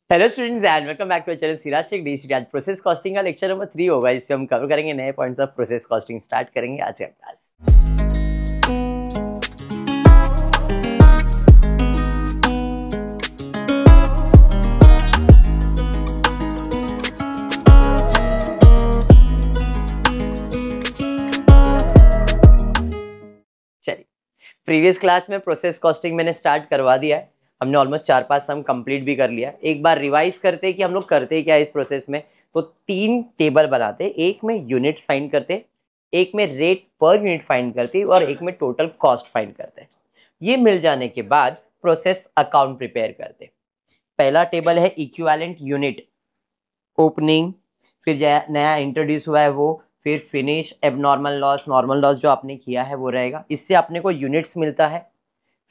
Hello students and welcome back to channel Siraj tech DC. आज process costing का lecture number 3 होगा। इस पे हम कवर करेंगे नए points of process costing. Start करेंगे आज का क्लास। चलिए, प्रीवियस क्लास में प्रोसेस कॉस्टिंग मैंने स्टार्ट करवा दिया है। हमने ऑलमोस्ट 4-5 सम कंप्लीट भी कर लिया। एक बार रिवाइज करते कि हम लोग करते क्या है इस प्रोसेस में। तो 3 टेबल बनाते, एक में यूनिट फाइंड करते, एक में रेट पर यूनिट फाइंड करते और एक में टोटल कॉस्ट फाइंड करते। ये मिल जाने के बाद प्रोसेस अकाउंट प्रिपेयर करते। पहला टेबल है इक्विवेलेंट यूनिट, ओपनिंग, फिर नया इंट्रोड्यूस हुआ है वो, फिर finish, abnormal loss, normal loss जो आपने किया है वो रहेगा। इससे अपने को यूनिट्स मिलता है।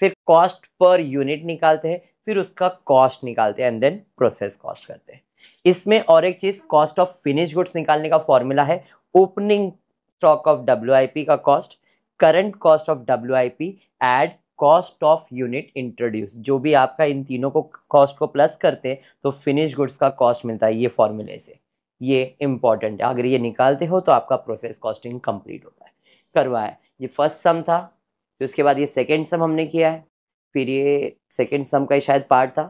फिर कॉस्ट पर यूनिट निकालते हैं, फिर उसका कॉस्ट निकालते हैं एंड देन प्रोसेस कॉस्ट करते हैं। इसमें और एक चीज, कॉस्ट ऑफ फिनिश गुड्स निकालने का फॉर्मूला है ओपनिंग स्टॉक ऑफ WIP का cost, current cost of WIP add cost of unit introduce. जो भी आपका इन तीनों को कॉस्ट को प्लस करते हैं तो फिनिश गुड्स का कॉस्ट मिलता है ये फॉर्मूले से। ये इंपॉर्टेंट है, अगर ये निकालते हो तो आपका प्रोसेस कॉस्टिंग कंप्लीट होता है। करवाया, ये फर्स्ट सम था। तो उसके बाद ये सेकेंड सम हमने किया है, फिर ये सेकेंड सम का शायद पार्ट था।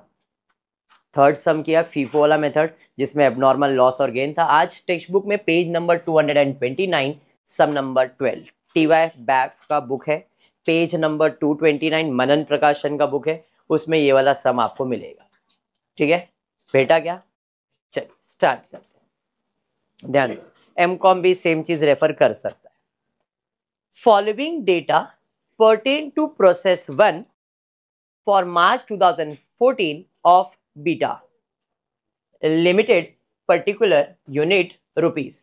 थर्ड सम किया फीफो वाला मेथड जिसमें एबनॉर्मल लॉस और गेन था। आज टेक्स्ट बुक में पेज नंबर 229 सम नंबर 12 TY बैफ का बुक है। पेज नंबर 229 मनन प्रकाशन का बुक है, उसमें ये वाला सम आपको मिलेगा। ठीक है बेटा, क्या चलिए स्टार्ट करते हैं। ध्यान दो, MCOM भी सेम चीज रेफर कर सकता है। Following data pertain to process 1 for March 2014 of Beta Limited, particular unit rupees।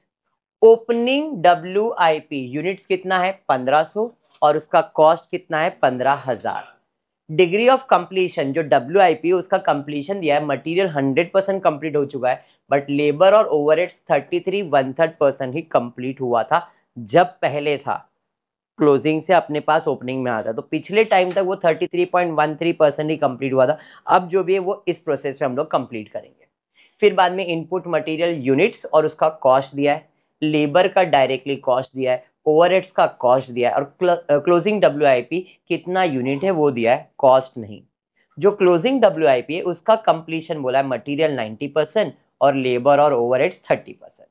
Opening WIP units कितना है 1500 और उसका कॉस्ट कितना है 15,000। डिग्री ऑफ कंप्लीशन जो WIP उसका कंप्लीशन दिया है, मटेरियल 100% कंप्लीट हो चुका है, बट लेबर और ओवरहेड्स 33 1/3% ही कंप्लीट हुआ था जब पहले था। क्लोजिंग से अपने पास ओपनिंग में आता है, तो पिछले टाइम तक वो 33.13% ही कंप्लीट हुआ था। अब जो भी है वो इस प्रोसेस में हम लोग कंप्लीट करेंगे। फिर बाद में इनपुट मटेरियल यूनिट्स और उसका कॉस्ट दिया है, लेबर का डायरेक्टली कॉस्ट दिया है, ओवरहेड्स का कॉस्ट दिया है और क्लोजिंग WIP कितना यूनिट है वो दिया है, कॉस्ट नहीं। जो क्लोजिंग WIP है उसका कंप्लीशन बोला है मटीरियल 90% और लेबर और ओवरहेड्स 30%।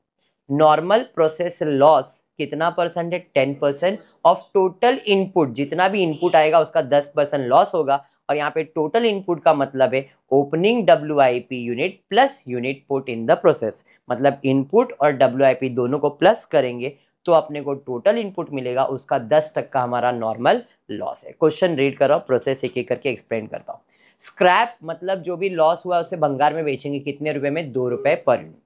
नॉर्मल प्रोसेस लॉस कितना परसेंट है 10% ऑफ टोटल इनपुट। जितना भी इनपुट आएगा उसका 10% लॉस होगा। और यहाँ पे टोटल इनपुट का मतलब है opening WIP unit plus unit put in the process. मतलब इनपुट और WIP दोनों को प्लस करेंगे तो अपने को टोटल इनपुट मिलेगा, उसका 10% हमारा नॉर्मल लॉस है। क्वेश्चन रीड करो, प्रोसेस एक एक करके एक्सप्लेन करता हूँ। स्क्रैप मतलब जो भी लॉस हुआ उसे भंगार में बेचेंगे, कितने रुपए में 2 रुपए per unit.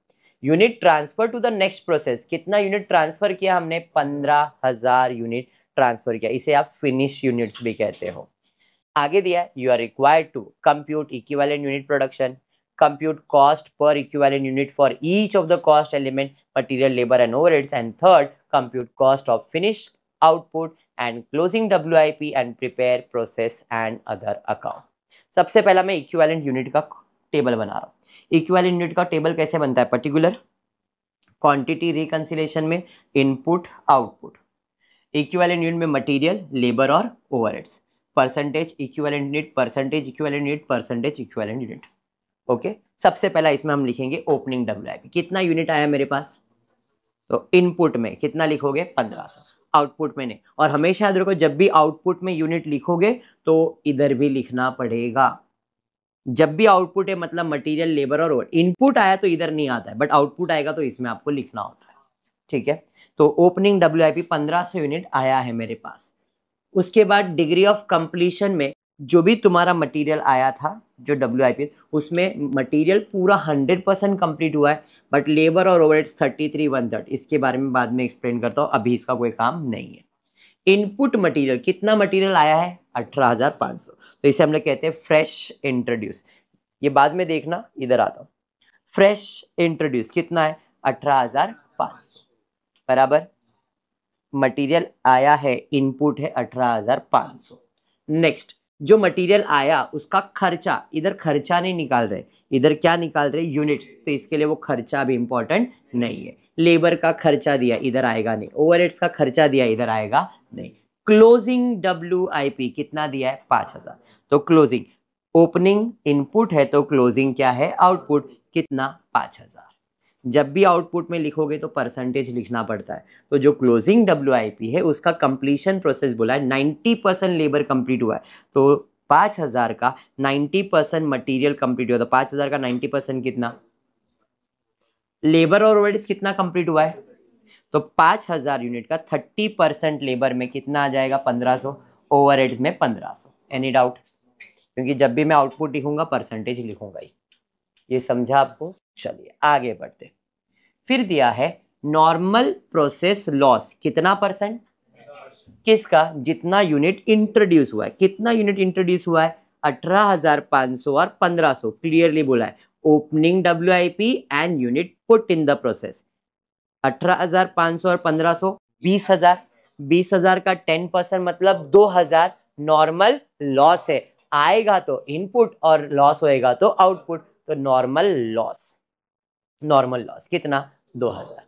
Unit transfer to the next process, कितना यूनिट ट्रांसफर किया हमने 15,000 यूनिट ट्रांसफर किया, इसे आप फिनिश यूनिट्स भी कहते हो। आगे दिया है you are required to compute equivalent unit production, compute cost per equivalent unit for each of the cost element material labour and overheads and third compute cost of finish output and closing WIP and prepare process and other account. सबसे पहला मैं equivalent unit का table बना रहा हूँ। Equivalent unit का table कैसे बनता है, पर्टिकुलर क्वांटिटी रिकंसिलिएशन में इनपुट आउटपुट, इक्विवेलेंट यूनिट में मटेरियल लेबर और overheads, percentage equivalent unit, percentage equivalent unit, percentage equivalent unit. Okay, सबसे पहला इसमें हम लिखेंगे ओपनिंग WIP। कितना यूनिट आया मेरे पास, तो इनपुट में कितना लिखोगे 1500, आउटपुट में नहीं। और हमेशा याद रखो जब भी आउटपुट में यूनिट लिखोगे तो इधर भी लिखना पड़ेगा। जब भी आउटपुट है मतलब मटेरियल लेबर और ओवर, इनपुट आया तो इधर नहीं आता है बट आउटपुट आएगा तो इसमें आपको लिखना होता है। ठीक है, तो ओपनिंग WIP 1500 यूनिट आया है मेरे पास। उसके बाद डिग्री ऑफ कंप्लीशन में जो भी तुम्हारा मटेरियल आया था जो WIP, उसमें मटेरियल पूरा 100% कंप्लीट हुआ है बट लेबर और ओवरहेड्स 33 1/3, इसके बारे में बाद में एक्सप्लेन करता हूँ, अभी इसका कोई काम नहीं है। इनपुट मटेरियल, कितना मटेरियल आया है 18,500, तो इसे हम लोग कहते हैं फ्रेश इंट्रोड्यूस। ये बाद में देखना, इधर आता हूँ। फ्रेश इंट्रोड्यूस कितना है 18,500 बराबर मटेरियल आया है, इनपुट है 18,500। नेक्स्ट जो मटेरियल आया उसका खर्चा, इधर खर्चा नहीं निकाल रहे, इधर क्या निकाल रहे, यूनिट्स, तो इसके लिए वो खर्चा भी इंपॉर्टेंट नहीं है। लेबर का खर्चा दिया, इधर आएगा नहीं। ओवरहेड्स का खर्चा दिया, इधर आएगा नहीं। क्लोजिंग WIP कितना दिया है, 5000। तो क्लोजिंग, ओपनिंग इनपुट है तो क्लोजिंग क्या है, आउटपुट, कितना, 5000। जब भी आउटपुट में लिखोगे तो परसेंटेज लिखना पड़ता है। तो जो क्लोजिंग WIP है उसका कंप्लीशन प्रोसेस बोला है 90% लेबर कंप्लीट हुआ है, तो 5000 का 90% मटेरियल कंप्लीट हुआ, तो 5000 का 90% कितना, लेबर और ओवरहेड्स कितना कंप्लीट हुआ है, तो 5000 यूनिट का 30% लेबर में कितना आ जाएगा, 1500, ओवरहेड्स में 1500। Any doubt? क्योंकि जब भी मैं आउटपुट लिखूंगा परसेंटेज लिखूंगा ही। ये समझा आपको? चलिए आगे बढ़ते। फिर दिया है नॉर्मल प्रोसेस लॉस कितना परसेंट, किसका, जितना यूनिट इंट्रोड्यूस हुआ है। कितना यूनिट इंट्रोड्यूस हुआ है, 18500 और 1500, क्लियरली बोला है। Opening WIP and unit put in the process. 18500 और 1500, 20000। 20000 का 10% मतलब 2000 नॉर्मल लॉस है। आएगा तो इनपुट और लॉस होएगा तो आउटपुट, तो नॉर्मल लॉस, नॉर्मल लॉस कितना, 2000।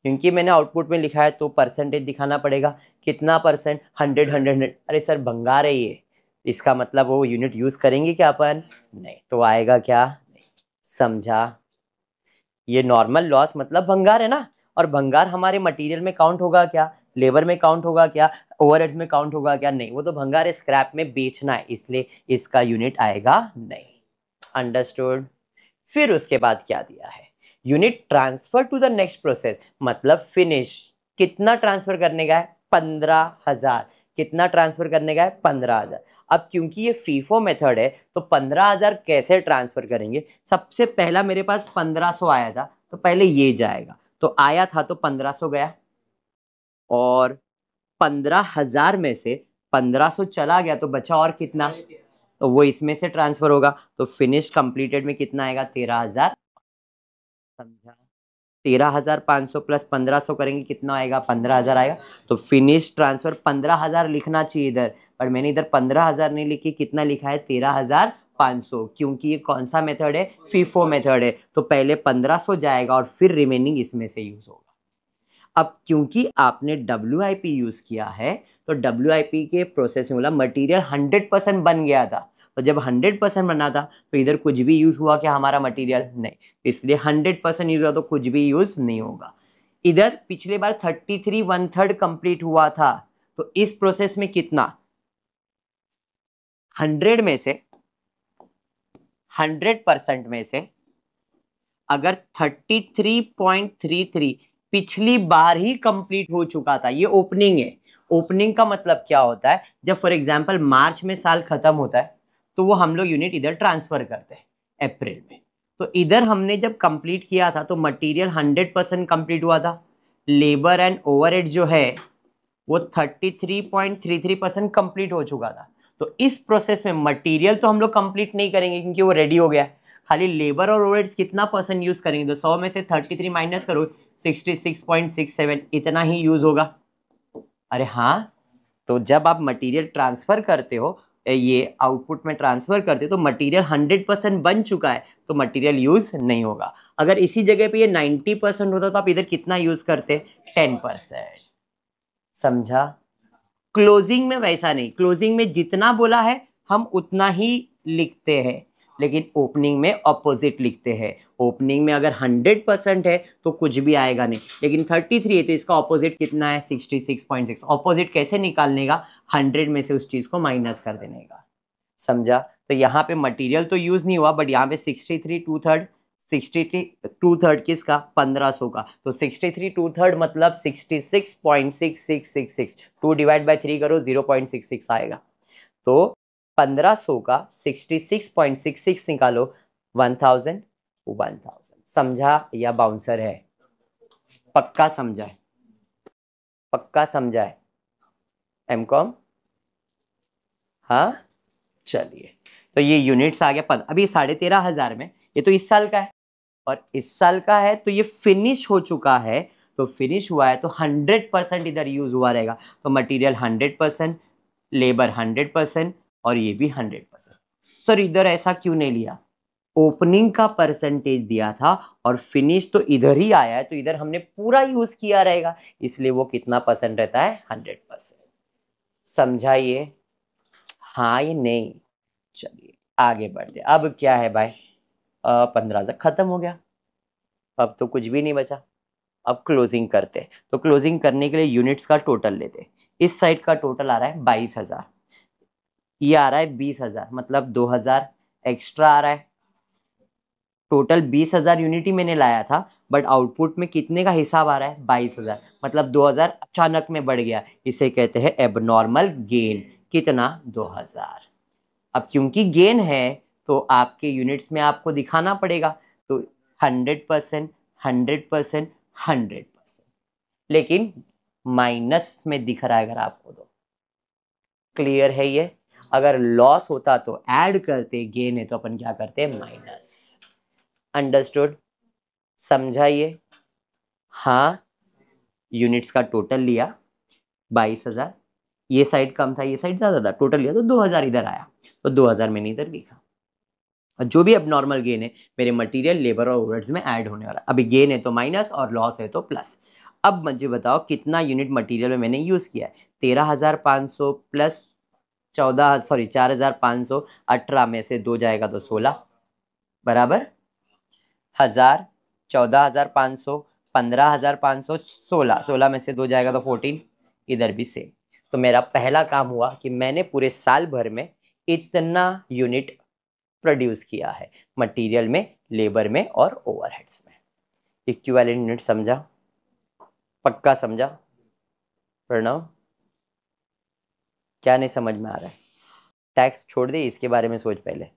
क्योंकि मैंने आउटपुट में लिखा है तो परसेंटेज दिखाना पड़ेगा, कितना परसेंट, 100 100। अरे सर भंगार है ये, इसका मतलब वो यूनिट यूज करेंगे क्या अपन, नहीं, तो आएगा क्या, नहीं। समझा? ये नॉर्मल लॉस मतलब भंगार है ना, और भंगार हमारे मटेरियल में काउंट होगा क्या, लेबर में काउंट होगा क्या, ओवरहेड्स में काउंट होगा क्या, नहीं, वो तो भंगार है, स्क्रैप में बेचना है, इसलिए इसका यूनिट आएगा नहीं। अंडरस्टूड? फिर उसके बाद क्या दिया है, unit transfer to the next process, मतलब फिनिश। कितना ट्रांसफर करने का है, 15000। कितना ट्रांसफर करने का है, 15000। अब क्योंकि ये फीफो मेथड है तो 15000 कैसे ट्रांसफर करेंगे, सबसे पहला मेरे पास 1500 आया था तो पहले ये जाएगा, तो आया था तो 1500 गया, और 15000 में से 1500 चला गया तो बचा और कितना, तो वो इसमें से ट्रांसफर होगा, तो फिनिश कंप्लीटेड में कितना आएगा, 13000। समझा? 13500 प्लस 1500 करेंगे कितना आएगा, 15000 आएगा। तो फिनिश ट्रांसफर 15000 लिखना चाहिए इधर, पर मैंने इधर 15000 नहीं लिखी, कितना लिखा है, 13500, क्योंकि ये कौन सा मेथड है, फीफो मेथड है, तो पहले 1500 जाएगा और फिर रिमेनिंग इसमें से यूज होगा। अब क्योंकि आपने WIP यूज किया है तो WIP के प्रोसेस में बोला मटेरियल 100% बन गया था, तो जब 100% बना था तो इधर कुछ भी यूज हुआ क्या हमारा मटेरियल, नहीं, इसलिए 100% यूज हुआ तो कुछ भी यूज नहीं होगा। इधर पिछले बार 33 1/3 कंप्लीट हुआ था, तो इस प्रोसेस में कितना, 100 में से 100% में से अगर 33.33 पिछली बार ही कंप्लीट हो चुका था, ये ओपनिंग है। ओपनिंग का मतलब क्या होता है, जब फॉर एग्जांपल मार्च में साल खत्म होता है तो वो हम लोग यूनिट इधर ट्रांसफर करते हैं अप्रैल में, तो इधर हमने जब कंप्लीट किया था तो मटेरियल 100% कंप्लीट हुआ था, लेबर एंड ओवरहेड जो है वो 33.33% कंप्लीट हो चुका था। तो इस प्रोसेस में मटेरियल तो हम लोग कंप्लीट नहीं करेंगे क्योंकि वो रेडी हो गया, खाली लेबर और ओवरहेड्स कितना परसेंट यूज करेंगे, तो 100 में से 33 माइनस करो, 66.67, इतना ही यूज होगा। अरे हाँ, तो जब आप मटेरियल ट्रांसफर करते हो, ये आउटपुट में ट्रांसफर करते हो, तो मटेरियल 100% बन चुका है तो मटेरियल यूज नहीं होगा। अगर इसी जगह पे ये 90% होता तो आप इधर कितना यूज करते, 10%। समझा? क्लोजिंग में वैसा नहीं, क्लोजिंग में जितना बोला है हम उतना ही लिखते हैं, लेकिन ओपनिंग में ऑपोजिट लिखते हैं। ओपनिंग में अगर 100% है तो कुछ भी आएगा नहीं, लेकिन 33 है तो इसका ऑपोजिट कितना है, 66.6। ऑपोजिट कैसे निकालने का, 100 में से उस चीज को माइनस कर देने का। समझा? तो यहाँ पे मटेरियल तो यूज नहीं हुआ, बट यहाँ पे 63 2/3, 63 2/3 किसका, 1500 का, तो 63 2/3 मतलब 66.6666, 2 डिवाइड बाय 3 करो 0.66 आएगा, तो 1500 का 66.66 निकालो, 1000 1000। समझा या बाउंसर है? पक्का समझा है, पक्का समझा है एमकॉम? हाँ, चलिए, तो ये यूनिट्स आ गया। अभी 13,500 में, ये तो इस साल का है और इस साल का है, तो ये फिनिश हो चुका है, तो फिनिश हुआ है तो 100% इधर यूज हुआ रहेगा, तो मटेरियल 100%, लेबर 100%, और ये भी 100%। सर इधर ऐसा क्यों नहीं लिया? ओपनिंग का परसेंटेज दिया था और फिनिश तो इधर ही आया है, तो इधर हमने पूरा यूज किया रहेगा, इसलिए वो कितना परसेंट रहता है? 100%। समझाइए हाँ ये नहीं? चलिए आगे बढ़ते। अब क्या है भाई? 15,000 खत्म हो गया, अब तो कुछ भी नहीं बचा। अब क्लोजिंग करते हैं, तो क्लोजिंग करने के लिए यूनिट्स का टोटल लेते हैं। इस साइड का टोटल आ रहा है 22,000, ये आ रहा है 20,000, मतलब 2,000 एक्स्ट्रा आ रहा है। टोटल 20,000 यूनिट ही मैंने लाया था, बट आउटपुट में कितने का हिसाब आ रहा है? 22,000, मतलब 2,000 अचानक में बढ़ गया, इसे कहते हैं एबनॉर्मल गेन। कितना? 2,000। अब क्योंकि गेन है तो आपके यूनिट्स में आपको दिखाना पड़ेगा, तो 100%, 100%, 100%, लेकिन माइनस में दिख रहा है अगर आपको तो। क्लियर है ये? अगर लॉस होता तो ऐड करते, गेन है तो अपन क्या करते? माइनस। अंडरस्टूड? समझाइए हाँ। यूनिट्स का टोटल लिया 22,000, ये साइड कम था ये साइड ज्यादा था, टोटल लिया तो 2,000 इधर आया, तो 2,000 मैंने इधर लिखा। और जो भी अब नॉर्मल गेन है मेरे मटेरियल, लेबर और ओवरहेड्स में ऐड होने वाला। अभी गेन है तो माइनस और लॉस है तो प्लस। अब मुझे बताओ कितना यूनिट मटेरियल में मैंने यूज किया है? 13,500 प्लस 4,518 में से 2 जाएगा तो 16 बराबर 1,000, 14,500, 15,500, 16, 16 में से 2 जाएगा तो 14। इधर भी सेम। तो मेरा पहला काम हुआ कि मैंने पूरे साल भर में इतना यूनिट प्रोड्यूस किया है, मटेरियल में, लेबर में और ओवरहेड्स में। इक्विवेलेंट यूनिट समझा? पक्का समझा? प्रणव क्या नहीं समझ में आ रहा है? टैक्स छोड़ दे, इसके बारे में सोच पहले,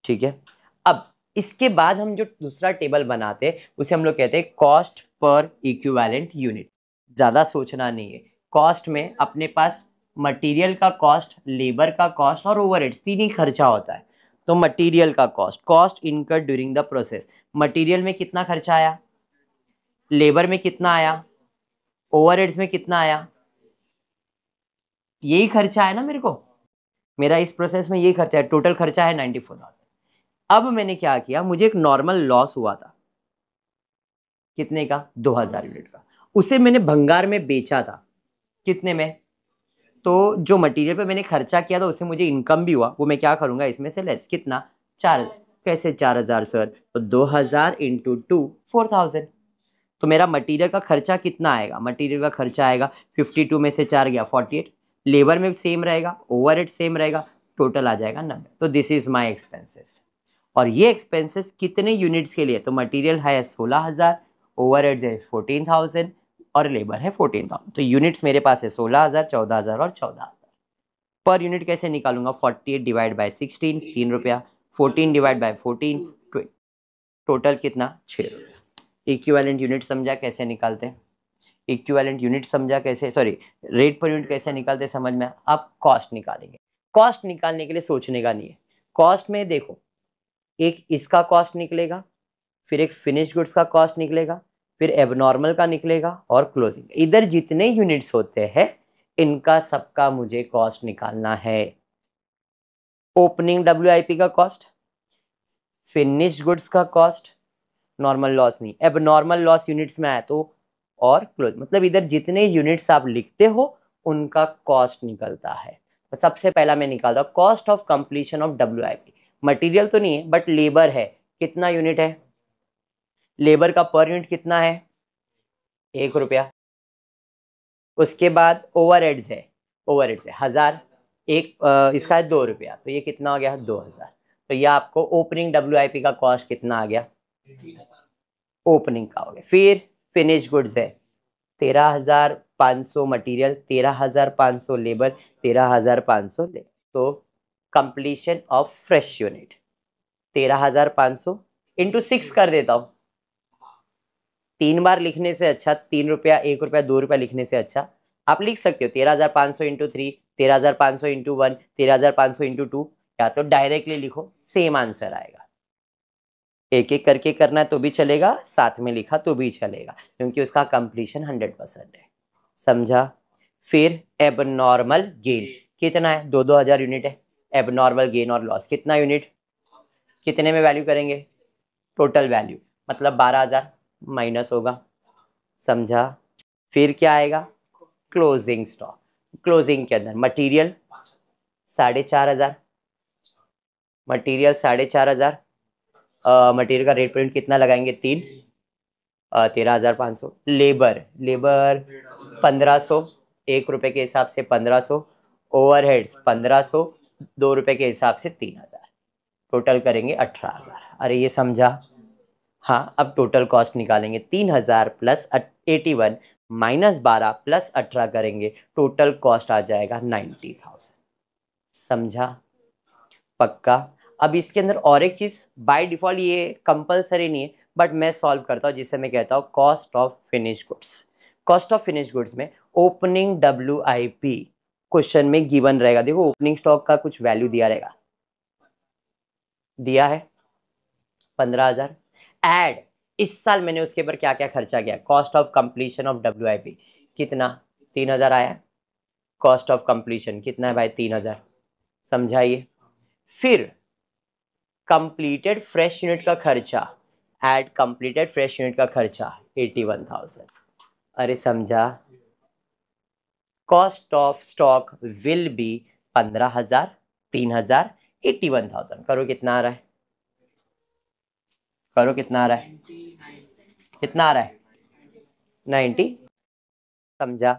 ठीक है? अब इसके बाद हम जो दूसरा टेबल बनाते हैं उसे हम लोग कहते हैं कॉस्ट पर इक्विवेलेंट यूनिट। ज्यादा सोचना नहीं है। कॉस्ट में अपने पास मटेरियल का कॉस्ट, लेबर का कॉस्ट और ओवरहेड्स तीन ही खर्चा होता है। तो मटेरियल का cost, cost incurred during the process, material में कितना खर्चा आया, लेबर में कितना आया, ओवरहेड्स में कितना आया, यही खर्चा है ना मेरे को। मेरा इस प्रोसेस में यही खर्चा है, टोटल खर्चा है 94,000। अब मैंने क्या किया, मुझे एक नॉर्मल लॉस हुआ था, कितने का? 2,000 यूनिट का। उसे मैंने भंगार में बेचा था, कितने में? तो जो मटेरियल पे मैंने खर्चा किया था उससे मुझे इनकम भी हुआ, वो मैं क्या करूंगा, इसमें से लेस। कितना? 4। कैसे 4,000 सर? तो 2,000 इंटू 2, 4,000। तो मेरा मटेरियल का खर्चा कितना आएगा? मटेरियल का खर्चा आएगा 52 में से 4 गया 48, लेबर में सेम रहेगा, ओवरहेड सेम रहेगा, टोटल आ जाएगा 90। तो दिस इज माय एक्सपेंसेस। और ये एक्सपेंसेस कितने यूनिट्स के लिए? तो मटेरियल है 16,000, ओवरहेड्स है 14,000 और लेबर है 14,000। तो यूनिट्स मेरे पास है 16,000, 14,000 और 14,000। पर यूनिट कैसे निकालूंगा? 48 डिवाइड बाय 16, 3 रुपया, 14 डिवाइड बाय 14, 20, टोटल कितना? 6 रुपया। इक्विवेलेंट यूनिट समझा कैसे निकालते हैं? इक्विवेलेंट यूनिट समझा कैसे, सॉरी रेट पर यूनिट कैसे निकालते समझ में? अब कॉस्ट निकालेंगे। कॉस्ट निकालने के लिए सोचने का नहीं है। कॉस्ट में देखो, एक इसका कॉस्ट निकलेगा, फिर एक फिनिश गुड्स का कॉस्ट निकलेगा, फिर एबनॉर्मल का निकलेगा और क्लोजिंग। इधर जितने यूनिट्स होते हैं इनका सबका मुझे कॉस्ट निकालना है। ओपनिंग WIP का कॉस्ट, फिनिश गुड्स का कॉस्ट, नॉर्मल लॉस नहीं, एबनॉर्मल लॉस यूनिट्स में आया तो, और क्लोज, मतलब इधर जितने यूनिट्स आप लिखते हो उनका कॉस्ट निकलता है। तो सबसे पहला मैं निकालता हूं cost of completion of WIP। Material तो नहीं है बट लेबर है, कितना यूनिट है? लेबर का पर यूनिट कितना है? 1 रुपया। उसके बाद ओवरहेड्स है, ओवरहेड्स है 1,000, इसका है 2 रुपया, तो ये कितना हो गया? 2,000। तो ये आपको ओपनिंग WIP का कॉस्ट कितना आ गया? ओपनिंग का हो गया। फिर फिनिश गुड्स है 13,500 मटेरियल, 13,500 लेबर, 13,500 लेबर। तो completion of fresh unit 13,500 into 6 कर देता हूं। 3 बार लिखने से अच्छा, 3 रुपया, 1 रुपया, 2 रुपया लिखने से अच्छा आप लिख सकते हो 13,500 इंटू 3, 13,500 इंटू 1, 13,500 इंटू 2, या तो डायरेक्टली लिखो, सेम आंसर आएगा। एक एक करके करना है तो भी चलेगा, साथ में लिखा तो भी चलेगा, क्योंकि उसका कंप्लीशन 100% है। समझा? फिर एबनॉर्मल गेन, कितना है, 2-2 हज़ार यूनिट है। एबनॉर्मल गेन और लॉस कितना यूनिट, कितने में वैल्यू करेंगे, टोटल वैल्यू, मतलब 12,000 माइनस होगा, समझा। फिर क्या आएगा, क्लोजिंग स्टॉक। क्लोजिंग के अंदर मटेरियल 4,500, मटेरियल 4,500, मटेरियल का रेट पेमेंट कितना लगाएंगे, 13,500। लेबर 1,500, 1 रुपए के हिसाब से 1,500। ओवरहेड्स 1,500, 2 रुपए के हिसाब से 3,000, टोटल करेंगे 18,000। अरे ये समझा। हाँ, अब टोटल कॉस्ट निकालेंगे, 3,000 प्लस 81 माइनस 12 प्लस 18 करेंगे, टोटल कॉस्ट आ जाएगा 90,000, समझा, पक्का। अब इसके अंदर और एक चीज, बाय डिफॉल्ट ये कंपलसरी नहीं है, बट मैं सॉल्व करता हूँ, जिससे मैं कहता हूँ cost of finish goods. Cost of finish goods में ओपनिंग WIP क्वेश्चन में गिवन रहेगा। देखो ओपनिंग स्टॉक का कुछ वैल्यू दिया रहेगा, दिया है 15,000। एड इस साल मैंने उसके ऊपर क्या क्या खर्चा किया, cost of completion of WIP कितना, 3,000 आया। कॉस्ट ऑफ कंप्लीशन कितना है भाई, 3,000, समझाइए। फिर कंप्लीटेड फ्रेश यूनिट का खर्चा, एड कंप्लीटेड फ्रेश यूनिट का खर्चा 81,000, अरे समझा। Cost of stock will be 15,000, 3,000, 81,000, करो कितना आ रहा है, करो कितना आ रहा है, कितना आ रहा है, 90, समझा।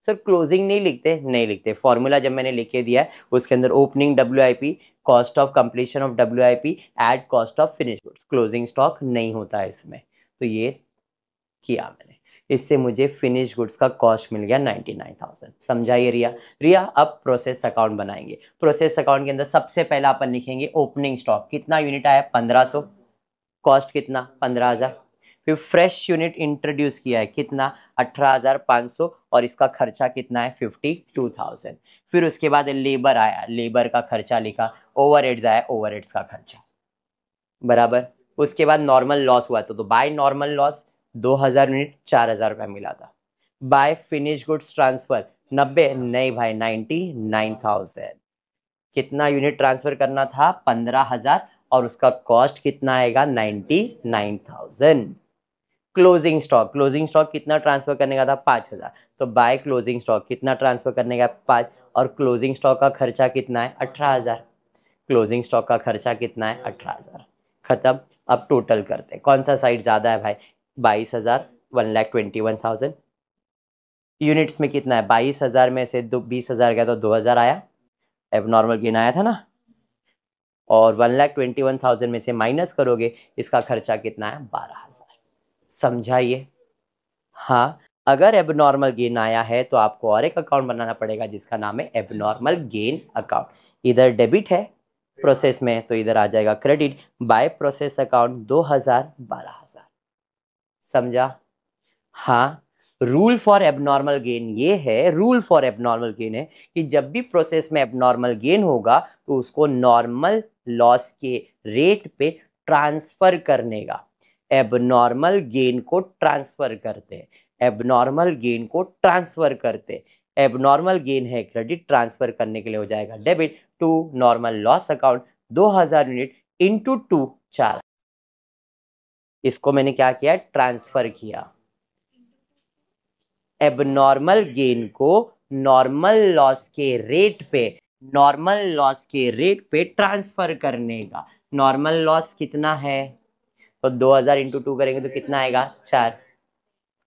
सर क्लोजिंग नहीं लिखते, नहीं लिखते, फॉर्मूला जब मैंने लिख के दिया है उसके अंदर opening WIP, cost of completion of WIP, add cost of finish goods, closing stock नहीं होता है इसमें, तो ये किया मैंने, इससे मुझे फिनिश गुड्स का कॉस्ट मिल गया 99,000, समझाइए रिया। रिया अब प्रोसेस अकाउंट बनाएंगे। प्रोसेस अकाउंट के अंदर सबसे पहला अपन लिखेंगे ओपनिंग स्टॉक, कितना यूनिट आया 1,500, कॉस्ट कितना 15,000। फिर फ्रेश यूनिट इंट्रोड्यूस किया है कितना 18,500, और इसका खर्चा कितना है 52,000। फिर उसके बाद लेबर आया, लेबर का खर्चा लिखा, ओवरहेड्स आया, ओवरहेड्स का खर्चा, बराबर। उसके बाद नॉर्मल लॉस हुआ तो बाय नॉर्मल लॉस 2,000 यूनिट 4,000 रुपया मिला था। बाय फिनिश गुड्स ट्रांसफर 90, नहीं भाई 99,000। कितना यूनिट ट्रांसफर करना था 15,000, और उसका कॉस्ट कितना आएगा 99,000। क्लोजिंग स्टॉक, क्लोजिंग स्टॉक कितना ट्रांसफर करने का था 5,000, तो बाय क्लोजिंग स्टॉक कितना ट्रांसफर करने का 5, और क्लोजिंग स्टॉक का खर्चा कितना है 18,000। क्लोजिंग स्टॉक का खर्चा कितना है 18,000, खत्म। अब टोटल करते हैं, कौन सा साइड ज्यादा है भाई, 22,000, 1,21,000। यूनिट्स में कितना है, 22,000 में से 20,000 गया तो 2,000 आया, एबनॉर्मल गेन आया था ना, और 1,21,000 में से माइनस करोगे, इसका खर्चा कितना है 12,000, समझाइए। हाँ, अगर एबनॉर्मल गेन आया है तो आपको और एक अकाउंट बनाना पड़ेगा जिसका नाम है एबनॉर्मल गेन अकाउंट। इधर डेबिट है प्रोसेस में तो इधर आ जाएगा क्रेडिट, बाय प्रोसेस अकाउंट 2,000, 12,000, समझा। हाँ, रूल फॉर एबनॉर्मल गेन ये है, रूल फॉर एबनॉर्मल गेन है कि जब भी प्रोसेस में एबनॉर्मल गेन होगा तो उसको नॉर्मल लॉस के रेट पे ट्रांसफर करने का, एबनॉर्मल गेन को ट्रांसफर करते हैं, एबनॉर्मल गेन को ट्रांसफर करते, एबनॉर्मल गेन है क्रेडिट, ट्रांसफर करने के लिए हो जाएगा debit to normal loss account 2,000 unit into 2 4, इसको मैंने क्या किया ट्रांसफर किया। एबनॉर्मल गेन को नॉर्मल लॉस के रेट पे, नॉर्मल लॉस के रेट पे ट्रांसफर करने का। नॉर्मल लॉस कितना है, तो 2,000 इंटू 2 करेंगे तो कितना आएगा 4,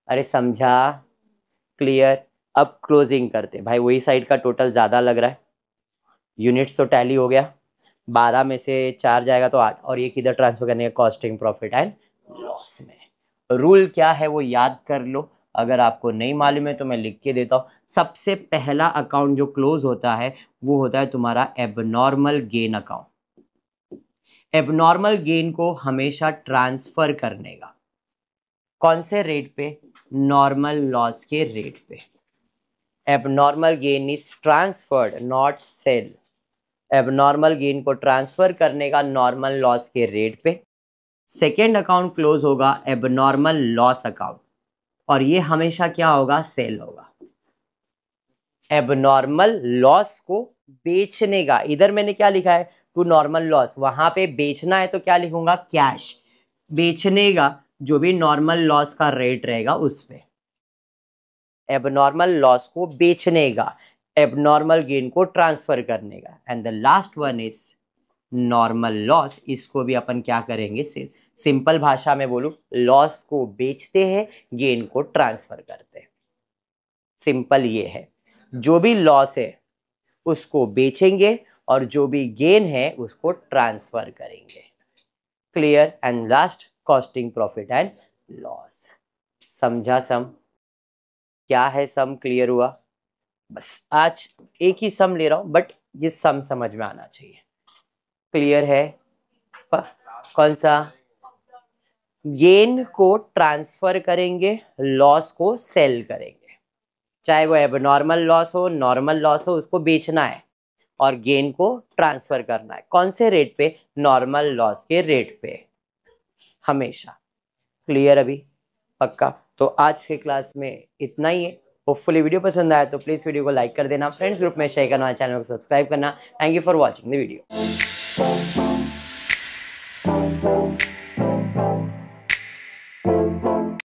अरे समझा, क्लियर। अब क्लोजिंग करते भाई, वही साइड का टोटल ज्यादा लग रहा है, यूनिट्स तो टैली हो गया, 12 में से 4 जाएगा तो 8, और ये किधर ट्रांसफर करने का, कॉस्टिंग प्रॉफिट एंड लॉस में। रूल क्या है वो याद कर लो, अगर आपको नहीं मालूम है तो मैं लिख के देता हूँ। सबसे पहला अकाउंट जो क्लोज होता है वो होता है तुम्हारा abnormal gain account. Abnormal gain को हमेशा ट्रांसफर करने का, कौन से रेट पे, नॉर्मल लॉस के रेट पे। Abnormal gain is transferred not sale, abnormal gain को ट्रांसफर करने का नॉर्मल लॉस के रेट पे। सेकेंड अकाउंट क्लोज होगा एबनॉर्मल लॉस अकाउंट, और ये हमेशा क्या होगा सेल होगा। एबनॉर्मल लॉस को बेचने का, इधर मैंने क्या लिखा है टू नॉर्मल लॉस, वहां पे बेचना है तो क्या लिखूंगा कैश, बेचने का जो भी नॉर्मल लॉस का रेट रहेगा उस पे, एबनॉर्मल लॉस को बेचने का, एबनॉर्मल गेन को ट्रांसफर करने का। And the last one is normal loss, इसको भी अपन क्या करेंगे सिंपल भाषा में बोलूं, लॉस को बेचते हैं, गेन को ट्रांसफर करते हैं। सिंपल ये है, जो भी लॉस है उसको बेचेंगे और जो भी गेन है उसको ट्रांसफर करेंगे। Clear? And last costing profit and loss. समझा सम? क्या है सम? क्लियर हुआ? बस आज एक ही सम ले रहा हूं, बट ये सम समझ में आना चाहिए। क्लियर है? कौन सा? गेन को ट्रांसफर करेंगे, लॉस को सेल करेंगे। चाहे वो एबनॉर्मल लॉस हो, नॉर्मल लॉस हो, उसको बेचना है और गेन को ट्रांसफर करना है। कौन से रेट पे? नॉर्मल लॉस के रेट पे हमेशा। क्लियर अभी? पक्का? तो आज के क्लास में इतना ही है। होपफुली वीडियो पसंद आया तो प्लीज वीडियो को लाइक कर देना, फ्रेंड्स ग्रुप में शेयर करना, चैनल को सब्सक्राइब करना। Thank you for watching the video.